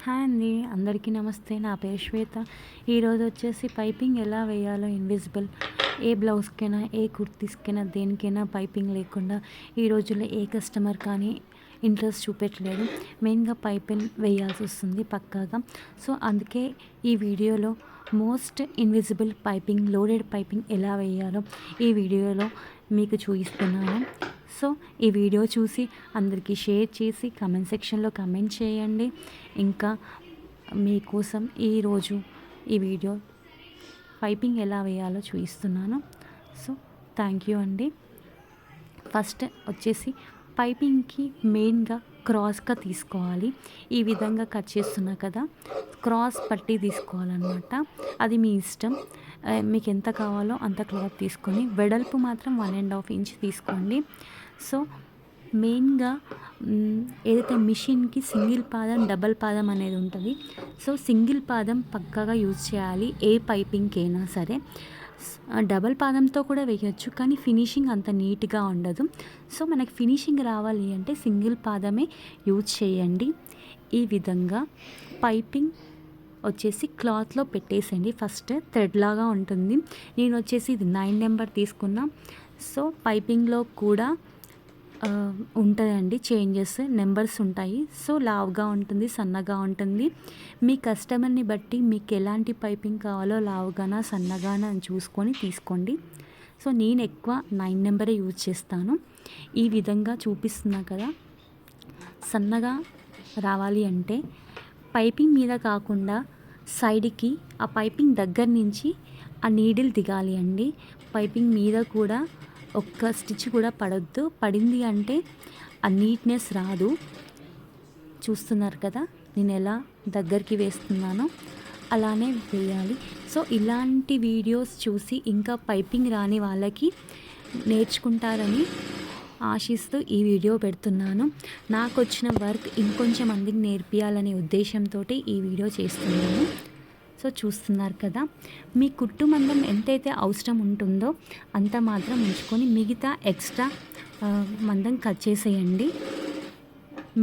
Hi అండి, అందరికీ నమస్తే. నా పేరు శ్వేత. ఈరోజు వచ్చేసి పైపింగ్ ఎలా వేయాలో ఇన్విజిబుల్ ఏ బ్లౌజ్కైనా, ఏ కుర్తీస్కైనా, దేనికైనా పైపింగ్ లేకుండా ఈ రోజుల్లో ఏ కస్టమర్ కానీ ఇంట్రెస్ట్ చూపెట్టలేదు. మెయిన్గా పైపింగ్ వేయాల్సి వస్తుంది పక్కాగా. సో అందుకే ఈ వీడియోలో most invisible piping, loaded piping ఎలా వేయాలో ఈ వీడియోలో మీకు చూపిస్తున్నాను. సో ఈ వీడియో చూసి అందరికీ షేర్ చేసి కమెంట్ సెక్షన్లో కమెంట్ చేయండి. ఇంకా మీకోసం ఈరోజు ఈ వీడియో పైపింగ్ ఎలా వేయాలో చూపిస్తున్నాను. సో థ్యాంక్ యూ అండి. ఫస్ట్ వచ్చేసి పైపింగ్కి మెయిన్గా క్రాస్గా తీసుకోవాలి. ఈ విధంగా కట్ చేస్తున్నా కదా, క్రాస్ పట్టి తీసుకోవాలన్నమాట. అది మీ ఇష్టం, మీకు ఎంత కావాలో అంత క్లాత్ తీసుకొని వెడల్పు మాత్రం 1.5 ఇంచ్ తీసుకోండి. సో మెయిన్గా ఏదైతే మిషన్కి సింగిల్ పాదం, డబల్ పాదం అనేది ఉంటుంది. సో సింగిల్ పాదం పక్కాగా యూజ్ చేయాలి ఏ పైపింగ్కైనా సరే. డబల్ పాదంతో కూడా వేయచ్చు, కానీ ఫినిషింగ్ అంత నీట్గా ఉండదు. సో మనకి ఫినిషింగ్ రావాలి అంటే సింగిల్ పాదమే యూజ్ చేయండి. ఈ విధంగా పైపింగ్ వచ్చేసి క్లాత్లో పెట్టేసండి. ఫస్ట్ థ్రెడ్ లాగా ఉంటుంది. నేను వచ్చేసి ఇది 9 నెంబర్ తీసుకున్నా. సో పైపింగ్లో కూడా ఉంటుందండి, చేంజెస్ నెంబర్స్ ఉంటాయి. సో లావుగా ఉంటుంది, సన్నగా ఉంటుంది. మీ కస్టమర్ని బట్టి మీకు ఎలాంటి పైపింగ్ కావాలో లావుగానా సన్నగానా అని చూసుకొని తీసుకోండి. సో నేను ఎక్కువ 9 నెంబరే యూజ్ చేస్తాను. ఈ విధంగా చూపిస్తున్నా కదా, సన్నగా రావాలి అంటే పైపింగ్ మీద కాకుండా సైడ్కి ఆ పైపింగ్ దగ్గర నుంచి ఆ నీడిల్ దిగాలి అండి. పైపింగ్ మీద కూడా ఒక్క స్టిచ్ కూడా పడొద్దు. పడింది అంటే ఆ నీట్నెస్ రాదు. చూస్తున్నారు కదా నేను ఎలా దగ్గరికి వేస్తున్నానో అలానే వేయాలి. సో ఇలాంటి వీడియోస్ చూసి ఇంకా పైపింగ్ రాని వాళ్ళకి నేర్చుకుంటారని ఆశిస్తూ ఈ వీడియో పెడుతున్నాను. నాకు వచ్చిన వర్క్ ఇంకొంచెం మందికి నేర్పియాలనే ఉద్దేశంతో ఈ వీడియో చేస్తున్నాను. సో చూస్తున్నారు కదా, మీ కుట్టు మందం ఎంతైతే అవసరం ఉంటుందో అంత మాత్రం ఉంచుకొని మిగతా ఎక్స్ట్రా మందం కట్ చేసేయండి.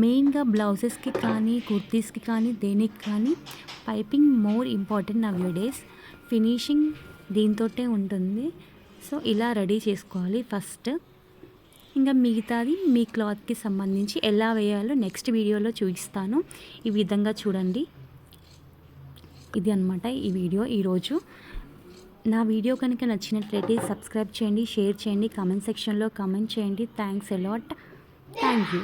మెయిన్గా బ్లౌజెస్కి కానీ, కుర్తీస్కి కానీ, దేనికి కానీ piping more important nowadays. Finishing దీంతోటే ఉంటుంది. సో ఇలా రెడీ చేసుకోవాలి ఫస్ట్. ఇంకా మిగతాది మీ క్లాత్కి సంబంధించి ఎలా వేయాలో నెక్స్ట్ వీడియోలో చూపిస్తాను. ఈ విధంగా చూడండి. ఇది అన్నమాట ఈ వీడియో ఈరోజు. నా వీడియో కనుక నచ్చినట్లయితే సబ్స్క్రైబ్ చేయండి, షేర్ చేయండి, కామెంట్ సెక్షన్లో కామెంట్ చేయండి. Thanks a lot. Thank you.